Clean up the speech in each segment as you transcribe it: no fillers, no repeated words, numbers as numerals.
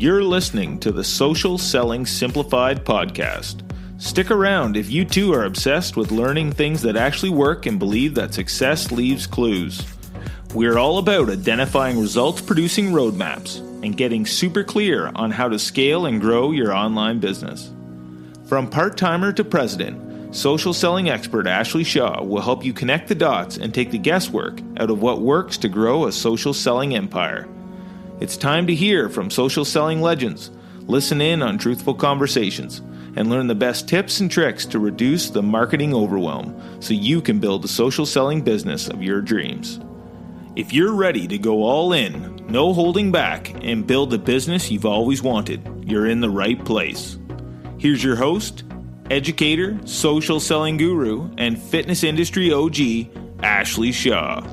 You're listening to the Social Selling Simplified podcast. Stick around if you too are obsessed with learning things that actually work and believe that success leaves clues. We're all about identifying results-producing roadmaps and getting super clear on how to scale and grow your online business. From part-timer to president, social selling expert Ashley Shaw will help you connect the dots and take the guesswork out of what works to grow a social selling empire. It's time to hear from social selling legends, listen in on truthful conversations, and learn the best tips and tricks to reduce the marketing overwhelm so you can build the social selling business of your dreams. If you're ready to go all in, no holding back, and build the business you've always wanted, you're in the right place. Here's your host, educator, social selling guru, and fitness industry OG, Ashley Shaw.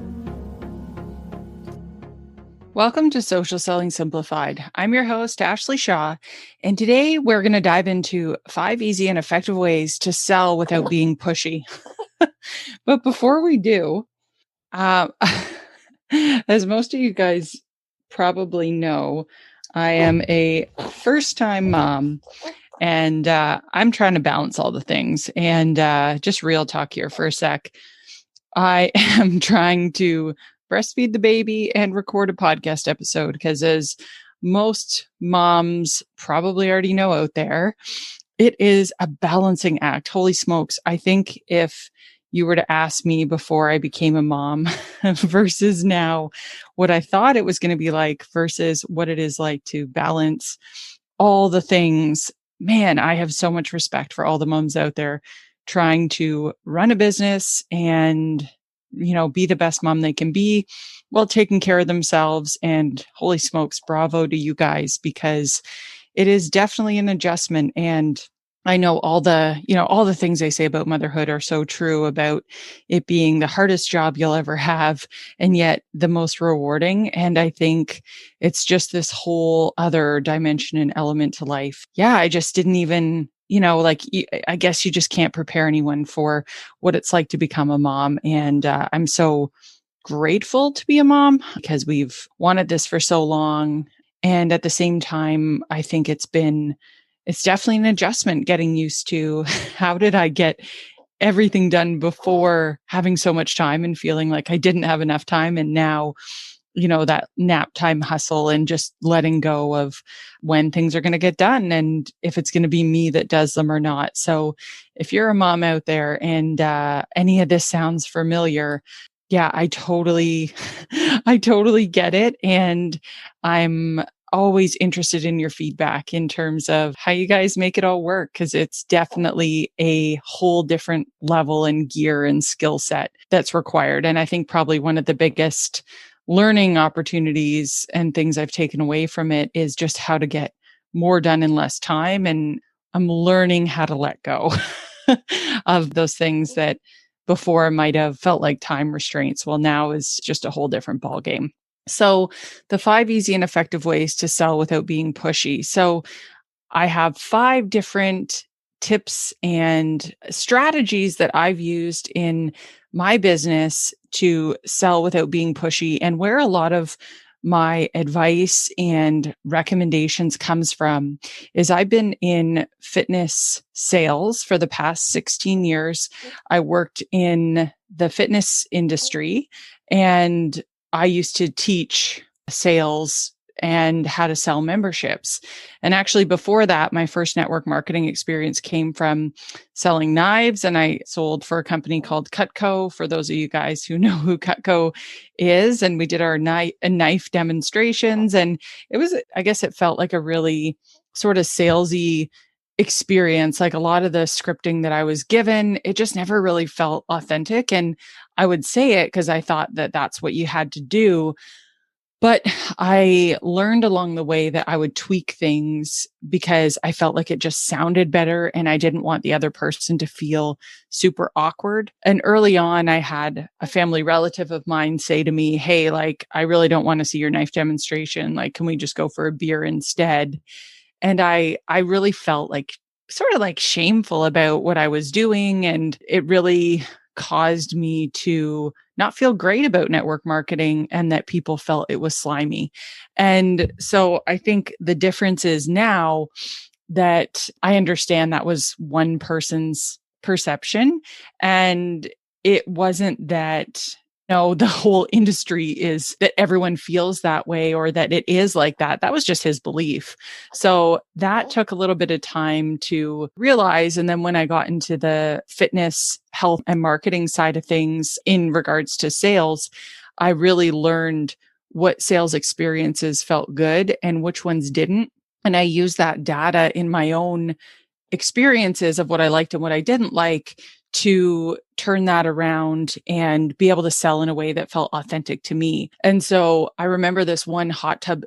Welcome to Social Selling Simplified. I'm your host, Ashley Shaw, and today we're going to dive into 5 easy and effective ways to sell without being pushy. But before we do, as most of you guys probably know, I am a first-time mom, and I'm trying to balance all the things. And just real talk here for a sec. I am trying to breastfeed the baby and record a podcast episode because, as most moms probably already know out there, it is a balancing act. Holy smokes. I think if you were to ask me before I became a mom versus now, what I thought it was going to be like versus what it is like to balance all the things, man, I have so much respect for all the moms out there trying to run a business and, be the best mom they can be while taking care of themselves. And holy smokes, bravo to you guys, because it is definitely an adjustment. And I know all the things they say about motherhood are so true about it being the hardest job you'll ever have, and yet the most rewarding. And I think it's just this whole other dimension and element to life. Yeah, I just didn't even, I guess you just can't prepare anyone for what it's like to become a mom. And I'm so grateful to be a mom because we've wanted this for so long. And at the same time, I think it's definitely an adjustment getting used to how did I get everything done before having so much time and feeling like I didn't have enough time. And now, that nap time hustle and just letting go of when things are going to get done and if it's going to be me that does them or not. So if you're a mom out there and any of this sounds familiar, yeah, I totally get it. And I'm always interested in your feedback in terms of how you guys make it all work, because it's definitely a whole different level and gear and skill set that's required. And I think probably one of the biggest learning opportunities and things I've taken away from it is just how to get more done in less time. And I'm learning how to let go of those things that before might have felt like time restraints. Well, now is just a whole different ballgame. So the 5 easy and effective ways to sell without being pushy. So I have 5 different tips and strategies that I've used in my business to sell without being pushy, and where a lot of my advice and recommendations comes from is I've been in fitness sales for the past 16 years. I worked in the fitness industry, and I used to teach sales and how to sell memberships. And actually before that, my first network marketing experience came from selling knives, and I sold for a company called Cutco, for those of you guys who know who Cutco is. And we did our knife demonstrations, and it felt like a really sort of salesy experience. Like a lot of the scripting that I was given, it just never really felt authentic. And I would say it because I thought that that's what you had to do. But I learned along the way that I would tweak things because I felt like it just sounded better, and I didn't want the other person to feel super awkward. And early on, I had a family relative of mine say to me, "Hey, I really don't want to see your knife demonstration. Can we just go for a beer instead?" And I really felt sort of shameful about what I was doing. And it really caused me to not feel great about network marketing and that people felt it was slimy. And so I think the difference is now that I understand that was one person's perception. And it wasn't that, no, the whole industry is that everyone feels that way or that it is like that. That was just his belief. So that took a little bit of time to realize. And then when I got into the fitness, health, and marketing side of things in regards to sales, I really learned what sales experiences felt good and which ones didn't. And I use that data in my own experiences of what I liked and what I didn't like to turn that around and be able to sell in a way that felt authentic to me. And so I remember this one hot tub.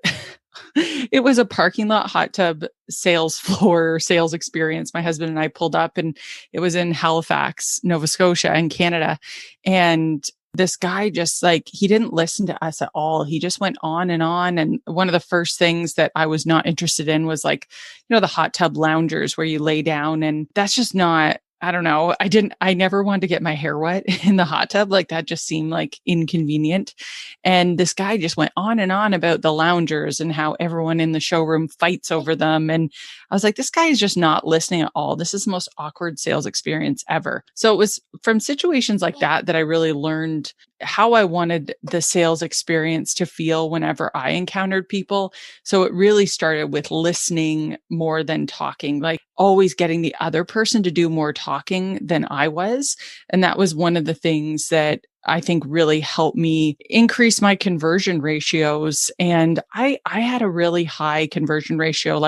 It was a parking lot hot tub sales floor sales experience. My husband and I pulled up, and it was in Halifax, Nova Scotia in Canada. And this guy just he didn't listen to us at all. He just went on and on. And one of the first things that I was not interested in was the hot tub loungers where you lay down. And that's just not, I don't know. I never wanted to get my hair wet in the hot tub. That just seemed inconvenient. And this guy just went on and on about the loungers and how everyone in the showroom fights over them. And I was like, this guy is just not listening at all. This is the most awkward sales experience ever. So it was from situations like that I really learned how I wanted the sales experience to feel whenever I encountered people. So it really started with listening more than talking, always getting the other person to do more talking than I was. And that was one of the things that I think really helped me increase my conversion ratios. And I had a really high conversion ratio.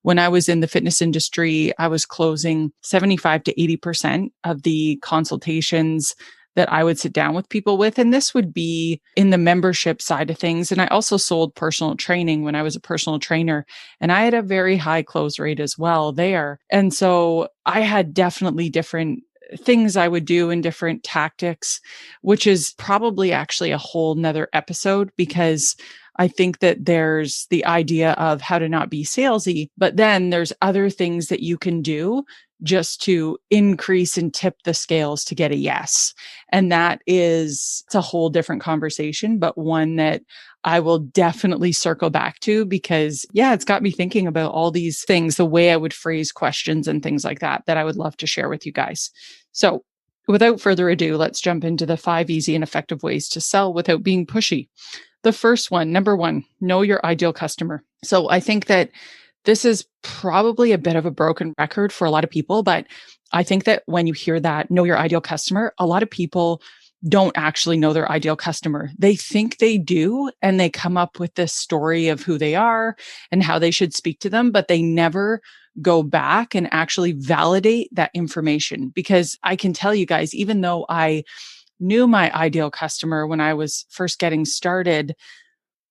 When I was in the fitness industry, I was closing 75 to 80% of the consultations that I would sit down with people with. And this would be in the membership side of things. And I also sold personal training when I was a personal trainer. And I had a very high close rate as well there. And so I had definitely different things I would do and different tactics, which is probably actually a whole nother episode, because I think that there's the idea of how to not be salesy, but then there's other things that you can do just to increase and tip the scales to get a yes. And it's a whole different conversation, but one that I will definitely circle back to because, it's got me thinking about all these things, the way I would phrase questions and things like that I would love to share with you guys. So without further ado, let's jump into the 5 easy and effective ways to sell without being pushy. The first one, number 1, know your ideal customer. So I think that this is probably a bit of a broken record for a lot of people, but I think that when you hear that, know your ideal customer, a lot of people don't actually know their ideal customer. They think they do, and they come up with this story of who they are and how they should speak to them, but they never go back and actually validate that information. Because I can tell you guys, even though I knew my ideal customer when I was first getting started,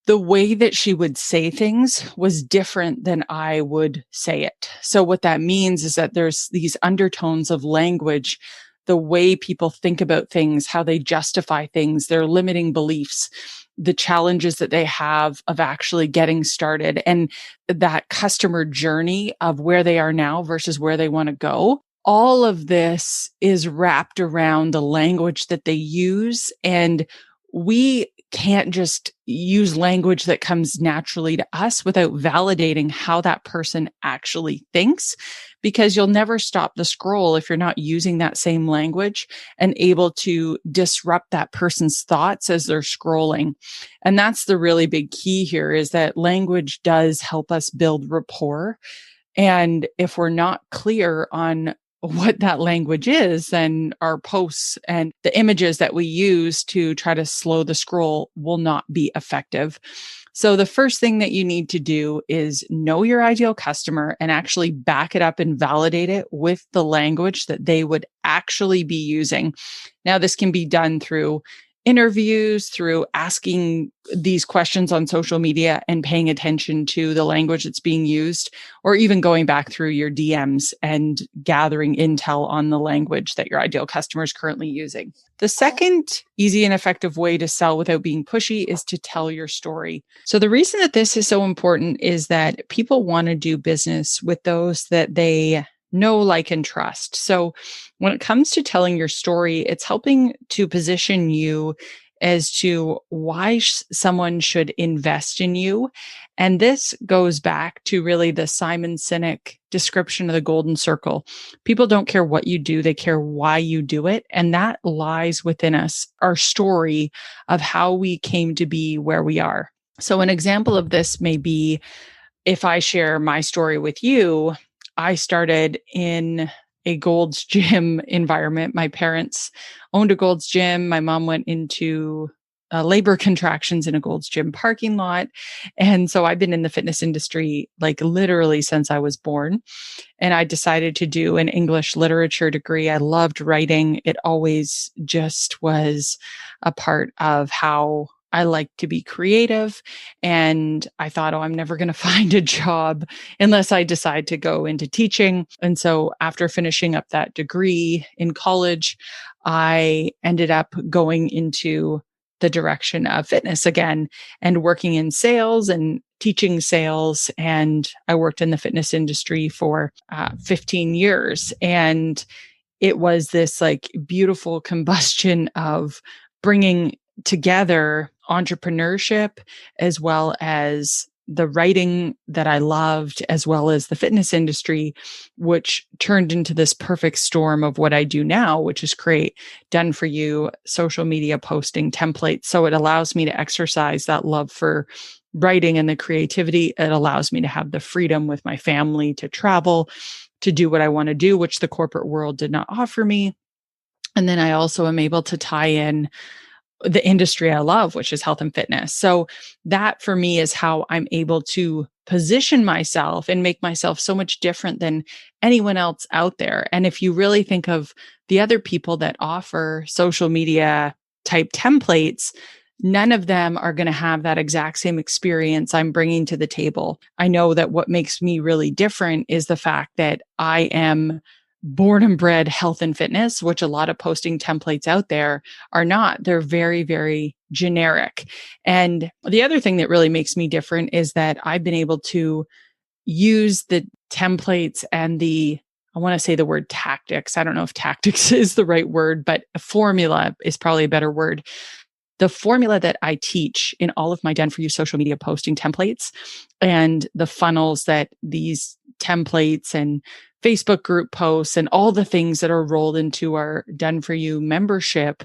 the way that she would say things was different than I would say it. So what that means is that there's these undertones of language, the way people think about things, how they justify things, their limiting beliefs, the challenges that they have of actually getting started, and that customer journey of where they are now versus where they want to go. All of this is wrapped around the language that they use. And we can't just use language that comes naturally to us without validating how that person actually thinks, because you'll never stop the scroll if you're not using that same language and able to disrupt that person's thoughts as they're scrolling. And that's the really big key here, is that language does help us build rapport. And if we're not clear on what that language is, then our posts and the images that we use to try to slow the scroll will not be effective. So the first thing that you need to do is know your ideal customer and actually back it up and validate it with the language that they would actually be using. Now, this can be done through interviews, through asking these questions on social media and paying attention to the language that's being used, or even going back through your DMs and gathering intel on the language that your ideal customer is currently using. The second easy and effective way to sell without being pushy is to tell your story. So the reason that this is so important is that people want to do business with those that they know, like, and trust. So when it comes to telling your story, it's helping to position you as to why someone should invest in you. And this goes back to really the Simon Sinek description of the golden circle. People don't care what you do, they care why you do it. And that lies within us, our story of how we came to be where we are. So an example of this may be, if I share my story with you, I started in a Gold's Gym environment. My parents owned a Gold's Gym. My mom went into labor contractions in a Gold's Gym parking lot. And so I've been in the fitness industry like literally since I was born. And I decided to do an English literature degree. I loved writing. It always just was a part of how I like to be creative. And I thought, oh, I'm never going to find a job unless I decide to go into teaching. And so after finishing up that degree in college, I ended up going into the direction of fitness again and working in sales and teaching sales. And I worked in the fitness industry for 15 years. And it was this like beautiful combustion of bringing together entrepreneurship as well as the writing that I loved, as well as the fitness industry, which turned into this perfect storm of what I do now, which is create done for you social media posting templates. So it allows me to exercise that love for writing and the creativity. It allows me to have the freedom with my family to travel, to do what I want to do, which the corporate world did not offer me. And then I also am able to tie in the industry I love, which is health and fitness. So that for me is how I'm able to position myself and make myself so much different than anyone else out there. And if you really think of the other people that offer social media type templates, none of them are going to have that exact same experience I'm bringing to the table. I know that what makes me really different is the fact that I am born and bred health and fitness, which a lot of posting templates out there are not. They're very, very generic. And the other thing that really makes me different is that I've been able to use the templates and I want to say the word tactics. I don't know if tactics is the right word, but a formula is probably a better word. The formula that I teach in all of my Done For You social media posting templates and the funnels that these templates and Facebook group posts and all the things that are rolled into our Done For You membership,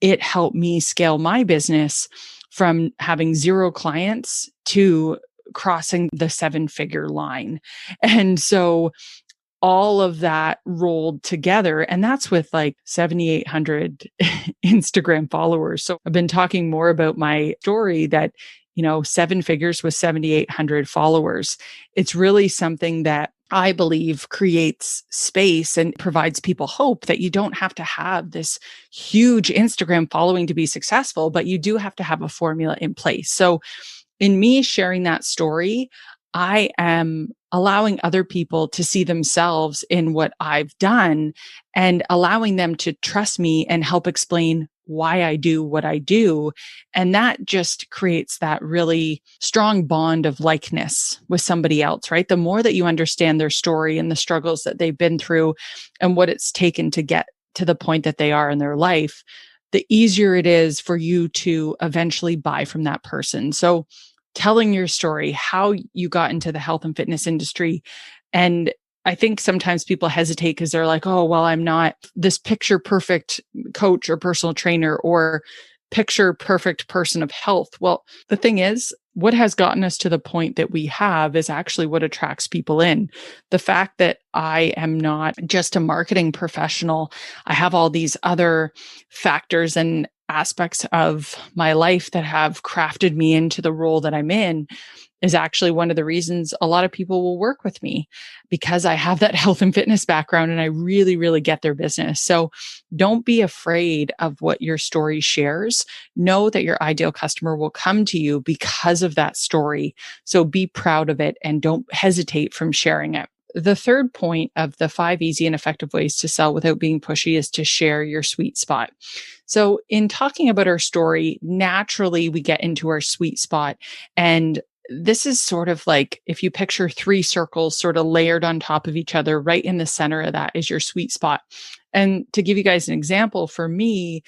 it helped me scale my business from having 0 clients to crossing the 7-figure line. And so all of that rolled together. And that's with like 7,800 Instagram followers. So I've been talking more about my story that, 7 figures with 7,800 followers. It's really something that I believe creates space and provides people hope that you don't have to have this huge Instagram following to be successful, but you do have to have a formula in place. So in me sharing that story, I am allowing other people to see themselves in what I've done and allowing them to trust me and help explain why I do what I do. And that just creates that really strong bond of likeness with somebody else, right? The more that you understand their story and the struggles that they've been through and what it's taken to get to the point that they are in their life, the easier it is for you to eventually buy from that person. So telling your story, how you got into the health and fitness industry. And I think sometimes people hesitate because they're like, oh, well, I'm not this picture perfect coach or personal trainer or picture perfect person of health. Well, the thing is, what has gotten us to the point that we have is actually what attracts people in. The fact that I am not just a marketing professional, I have all these other factors and aspects of my life that have crafted me into the role that I'm in is actually one of the reasons a lot of people will work with me, because I have that health and fitness background and I really, really get their business. So don't be afraid of what your story shares. Know that your ideal customer will come to you because of that story. So be proud of it and don't hesitate from sharing it. The third point of the 5 easy and effective ways to sell without being pushy is to share your sweet spot. So in talking about our story, naturally we get into our sweet spot, and this is sort of like if you picture three circles sort of layered on top of each other, right in the center of that is your sweet spot. And to give you guys an example, for me,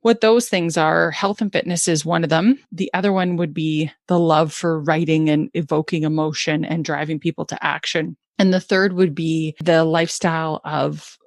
what those things are, health and fitness is one of them. The other one would be the love for writing and evoking emotion and driving people to action. And the third would be the lifestyle of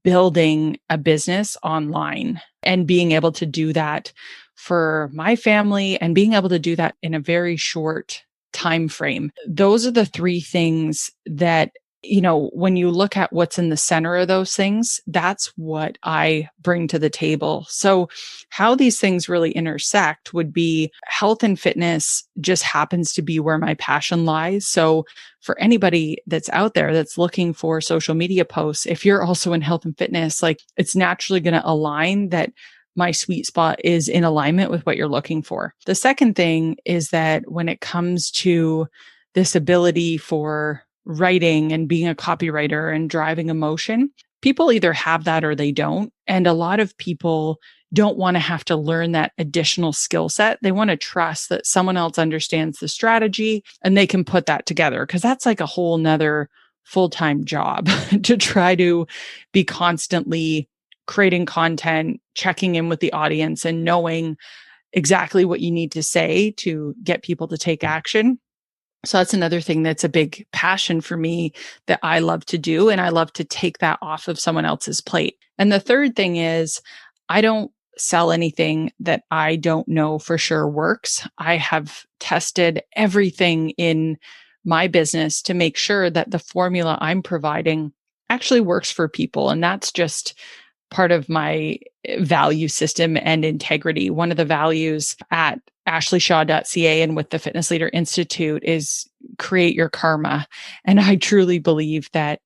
building a business online and being able to do that for my family and being able to do that in a very short time frame. Those are the three things that, when you look at what's in the center of those things, that's what I bring to the table. So how these things really intersect would be health and fitness just happens to be where my passion lies. So for anybody that's out there that's looking for social media posts, if you're also in health and fitness, like it's naturally going to align that my sweet spot is in alignment with what you're looking for. The second thing is that when it comes to this ability for writing and being a copywriter and driving emotion, people either have that or they don't. And a lot of people don't want to have to learn that additional skill set. They want to trust that someone else understands the strategy and they can put that together, because that's like a whole nother full-time job to try to be constantly creating content, checking in with the audience and knowing exactly what you need to say to get people to take action. So that's another thing that's a big passion for me that I love to do. And I love to take that off of someone else's plate. And the third thing is I don't sell anything that I don't know for sure works. I have tested everything in my business to make sure that the formula I'm providing actually works for people. And that's just part of my value system and integrity. One of the values at ashleyshaw.ca and with the Fitness Leader Institute is create your karma. And I truly believe that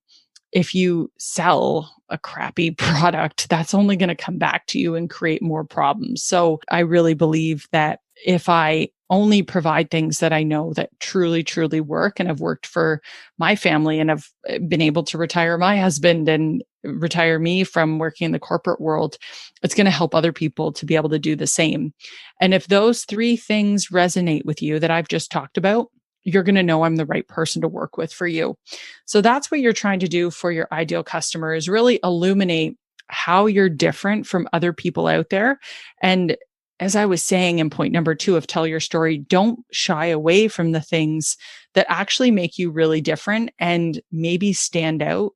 if you sell a crappy product, that's only going to come back to you and create more problems. So I really believe that if I only provide things that I know that truly, truly work and have worked for my family and have been able to retire my husband and retire me from working in the corporate world, it's going to help other people to be able to do the same. And if those three things resonate with you that I've just talked about, you're going to know I'm the right person to work with for you. So that's what you're trying to do for your ideal customer, is really illuminate how you're different from other people out there. And as I was saying in point number 2 of tell your story, don't shy away from the things that actually make you really different and maybe stand out,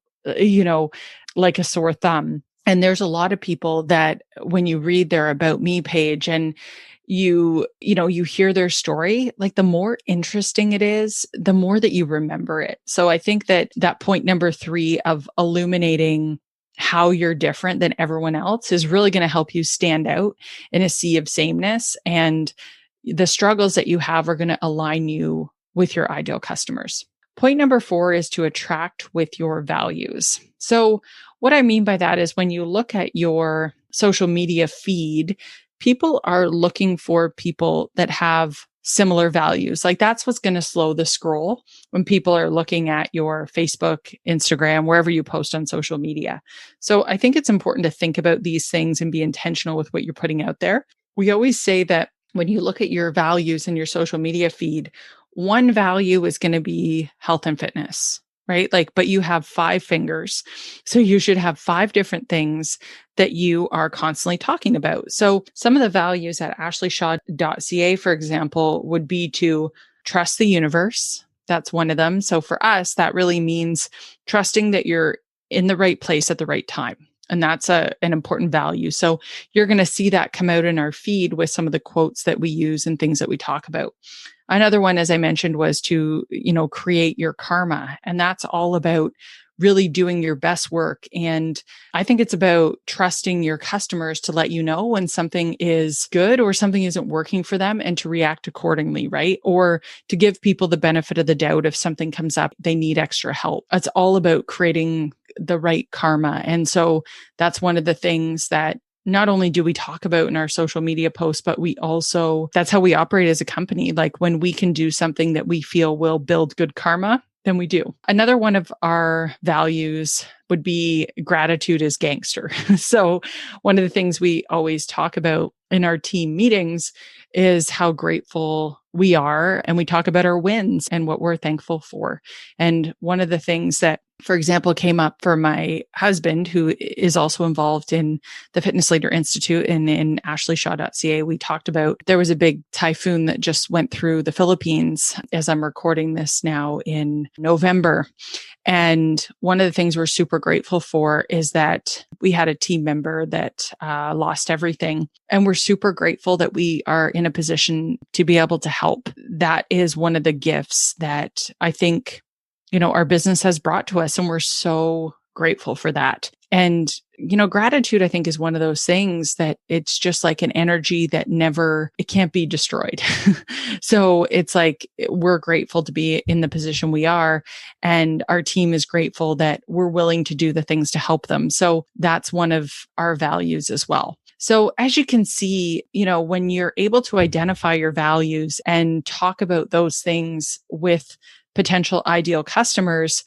like a sore thumb. And there's a lot of people that when you read their About Me page and you hear their story, like the more interesting it is, the more that you remember it. So I think that point number 3 of illuminating how you're different than everyone else is really going to help you stand out in a sea of sameness. And the struggles that you have are going to align you with your ideal customers. Point number 4 is to attract with your values. So what I mean by that is when you look at your social media feed, people are looking for people that have similar values. Like that's what's going to slow the scroll when people are looking at your Facebook, Instagram, wherever you post on social media. So I think it's important to think about these things and be intentional with what you're putting out there. We always say that when you look at your values in your social media feed, one value is going to be health and fitness, right? But you have 5 fingers. So you should have 5 different things that you are constantly talking about. So some of the values at ashleyshaw.ca, for example, would be to trust the universe. That's one of them. So for us, that really means trusting that you're in the right place at the right time. And that's an important value. So you're going to see that come out in our feed with some of the quotes that we use and things that we talk about. Another one, as I mentioned, was to, create your karma. And that's all about really doing your best work. And I think it's about trusting your customers to let you know when something is good or something isn't working for them and to react accordingly, right? Or to give people the benefit of the doubt if something comes up, they need extra help. It's all about creating the right karma. And so that's one of the things that not only do we talk about in our social media posts, but that's how we operate as a company. Like when we can do something that we feel will build good karma, then we do. Another one of our values would be gratitude is gangster. So one of the things we always talk about in our team meetings is how grateful we are. And we talk about our wins and what we're thankful for. And one of the things that, for example, came up for my husband, who is also involved in the Fitness Leader Institute and in ashleyshaw.ca, we talked about there was a big typhoon that just went through the Philippines as I'm recording this now in November. And one of the things we're super grateful for is that we had a team member that lost everything. And we're super grateful that we are in a position to be able to help. That is one of the gifts that I think, our business has brought to us. And we're so grateful for that. And, gratitude, I think, is one of those things that it's just like an energy that it can't be destroyed. So it's like, we're grateful to be in the position we are. And our team is grateful that we're willing to do the things to help them. So that's one of our values as well. So as you can see, when you're able to identify your values and talk about those things with potential ideal customers,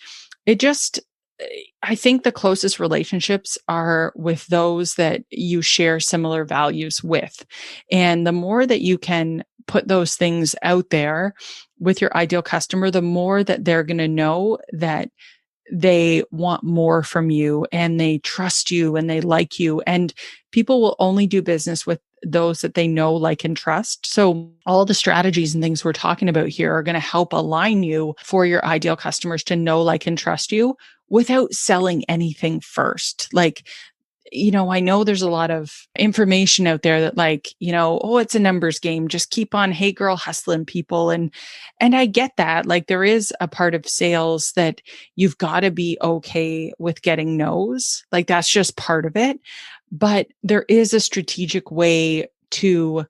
I think the closest relationships are with those that you share similar values with. And the more that you can put those things out there with your ideal customer, the more that they're going to know that they want more from you and they trust you and they like you. And people will only do business with those that they know, like, and trust. So all the strategies and things we're talking about here are going to help align you for your ideal customers to know, like, and trust you without selling anything first. Like, I know there's a lot of information out there that oh, it's a numbers game. Just keep on, hey girl, hustling people. And I get that. Like, there is a part of sales that you've got to be okay with getting no's. Like, that's just part of it. But there is a strategic way to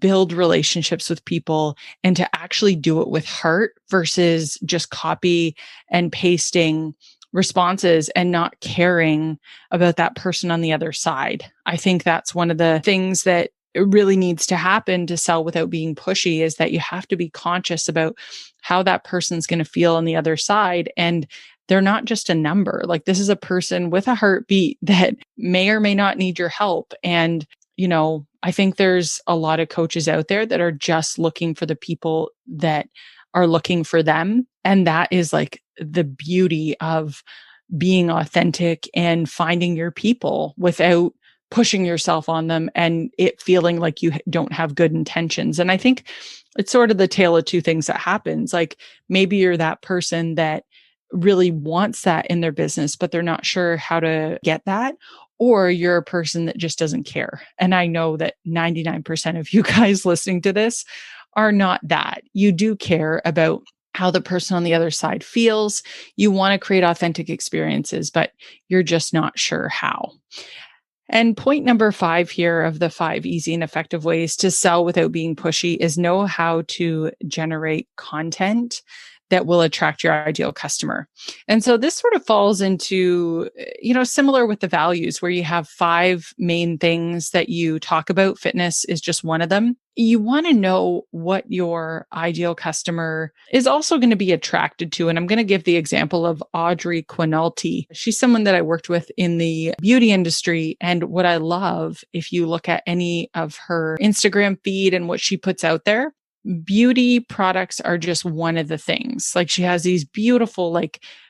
build relationships with people and to actually do it with heart versus just copy and pasting responses and not caring about that person on the other side. I think that's one of the things that really needs to happen to sell without being pushy, is that you have to be conscious about how that person's going to feel on the other side. And they're not just a number. Like, this is a person with a heartbeat that may or may not need your help. And, I think there's a lot of coaches out there that are just looking for the people that are looking for them. And that is like the beauty of being authentic and finding your people without pushing yourself on them and it feeling like you don't have good intentions. And I think it's sort of the tale of two things that happens. Like, maybe you're that person that really wants that in their business, but they're not sure how to get that. Or you're a person that just doesn't care. And I know that 99% of you guys listening to this are not that. You do care about how the person on the other side feels. You want to create authentic experiences, but you're just not sure how. And point number 5 here of the 5 easy and effective ways to sell without being pushy is know how to generate content that will attract your ideal customer. And so this sort of falls into, similar with the values, where you have 5 main things that you talk about. Fitness is just one of them. You want to know what your ideal customer is also going to be attracted to. And I'm going to give the example of Audrey Quinalty. She's someone that I worked with in the beauty industry. And what I love, if you look at any of her Instagram feed and what she puts out there, beauty products are just one of the things. Like, she has these beautiful,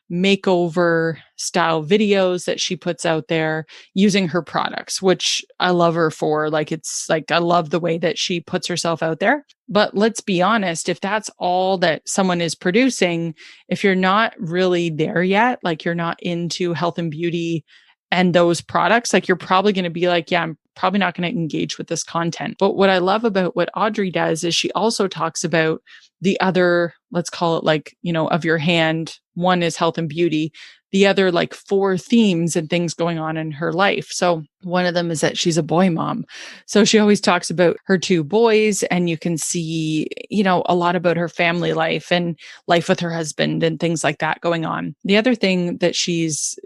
makeover style videos that she puts out there using her products, which I love her for. I love the way that she puts herself out there. But let's be honest, if that's all that someone is producing, if you're not really there yet, like, you're not into health and beauty and those products, like, you're probably going to be like, yeah, I'm probably not going to engage with this content. But what I love about what Audrey does is she also talks about the other, let's call it of your hand. One is health and beauty. The other 4 themes and things going on in her life. So one of them is that she's a boy mom. So she always talks about her 2 boys, and you can see, a lot about her family life and life with her husband and things like that going on. The other thing that she's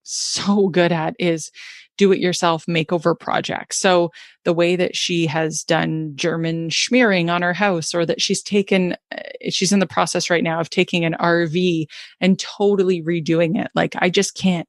so good at is do-it-yourself makeover projects. So the way that she has done German schmearing on her house, or that she's in the process right now of taking an RV and totally redoing it. I just can't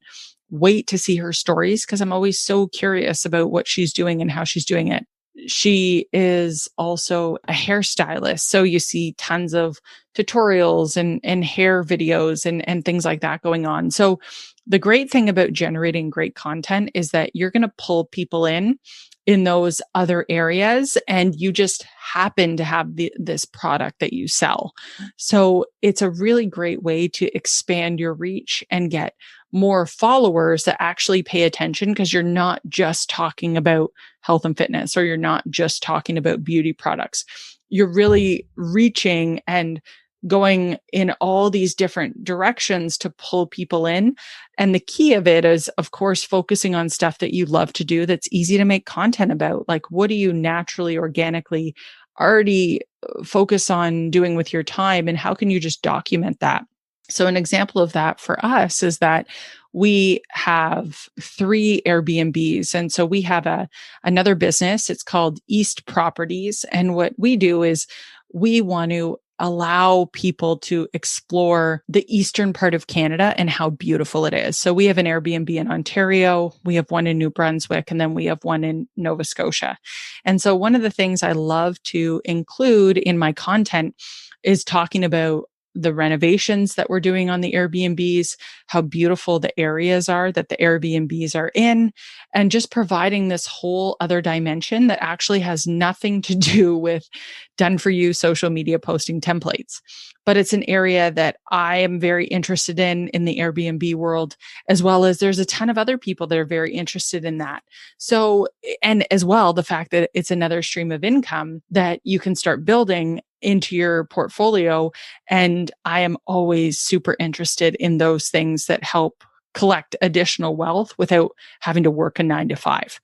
wait to see her stories, because I'm always so curious about what she's doing and how she's doing it. She is also a hairstylist. So you see tons of tutorials and hair videos and things like that going on. So the great thing about generating great content is that you're going to pull people in those other areas, and you just happen to have this product that you sell. So it's a really great way to expand your reach and get more followers that actually pay attention, because you're not just talking about health and fitness, or you're not just talking about beauty products. You're really reaching and going in all these different directions to pull people in. And the key of it is, of course, focusing on stuff that you love to do that's easy to make content about. Like, what do you naturally, organically already focus on doing with your time? And how can you just document that? So an example of that for us is that we have 3 Airbnbs. And so we have another business. It's called East Properties. And what we do is we want to allow people to explore the eastern part of Canada and how beautiful it is. So we have an Airbnb in Ontario, we have one in New Brunswick, and then we have one in Nova Scotia. And so one of the things I love to include in my content is talking about the renovations that we're doing on the Airbnbs, how beautiful the areas are that the Airbnbs are in, and just providing this whole other dimension that actually has nothing to do with done for you social media posting templates. But it's an area that I am very interested in the Airbnb world, as well as there's a ton of other people that are very interested in that. So, and as well, the fact that it's another stream of income that you can start building into your portfolio. And I am always super interested in those things that help collect additional wealth without having to work a 9 to 5.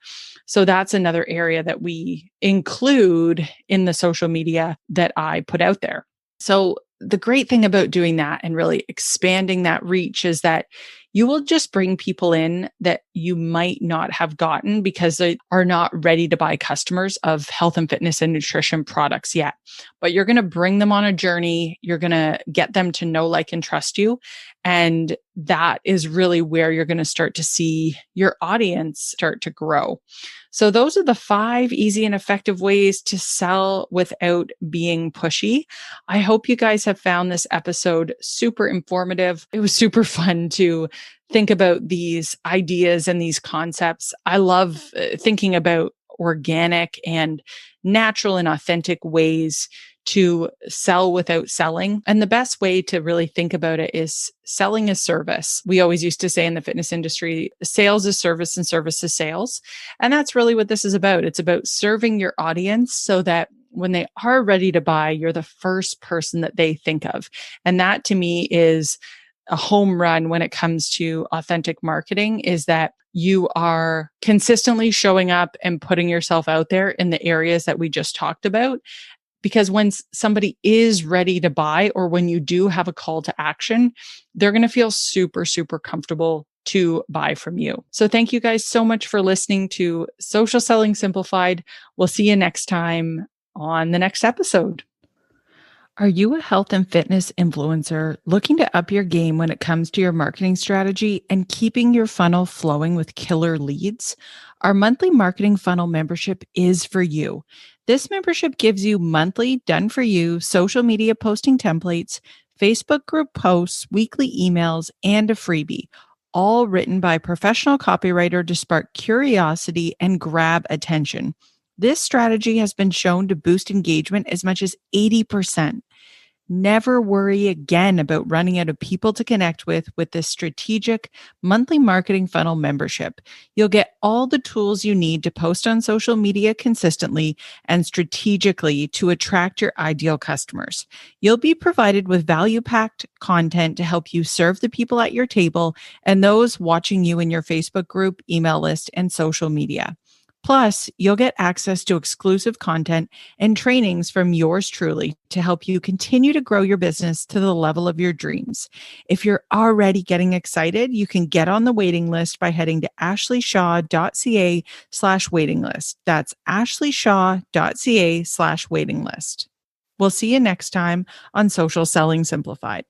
So that's another area that we include in the social media that I put out there. So the great thing about doing that and really expanding that reach is that you will just bring people in that you might not have gotten because they are not ready to buy customers of health and fitness and nutrition products yet. But you're going to bring them on a journey. You're going to get them to know, like, and trust you. And that is really where you're going to start to see your audience start to grow. So those are the 5 easy and effective ways to sell without being pushy. I hope you guys have found this episode super informative. It was super fun to think about these ideas and these concepts. I love thinking about organic and natural and authentic ways to sell without selling. And the best way to really think about it is selling is service. We always used to say in the fitness industry, sales is service and service is sales. And that's really what this is about. It's about serving your audience so that when they are ready to buy, you're the first person that they think of. And that to me is a home run when it comes to authentic marketing, is that you are consistently showing up and putting yourself out there in the areas that we just talked about. Because when somebody is ready to buy, or when you do have a call to action, they're going to feel super, super comfortable to buy from you. So thank you guys so much for listening to Social Selling Simplified. We'll see you next time on the next episode. Are you a health and fitness influencer looking to up your game when it comes to your marketing strategy and keeping your funnel flowing with killer leads? Our monthly marketing funnel membership is for you. This membership gives you monthly done for you social media posting templates, Facebook group posts, weekly emails, and a freebie, all written by a professional copywriter to spark curiosity and grab attention. This strategy has been shown to boost engagement as much as 80%. Never worry again about running out of people to connect with this strategic monthly marketing funnel membership. You'll get all the tools you need to post on social media consistently and strategically to attract your ideal customers. You'll be provided with value-packed content to help you serve the people at your table and those watching you in your Facebook group, email list, and social media. Plus, you'll get access to exclusive content and trainings from yours truly to help you continue to grow your business to the level of your dreams. If you're already getting excited, you can get on the waiting list by heading to ashleyshaw.ca/waiting list. That's ashleyshaw.ca/waiting list. We'll see you next time on Social Selling Simplified.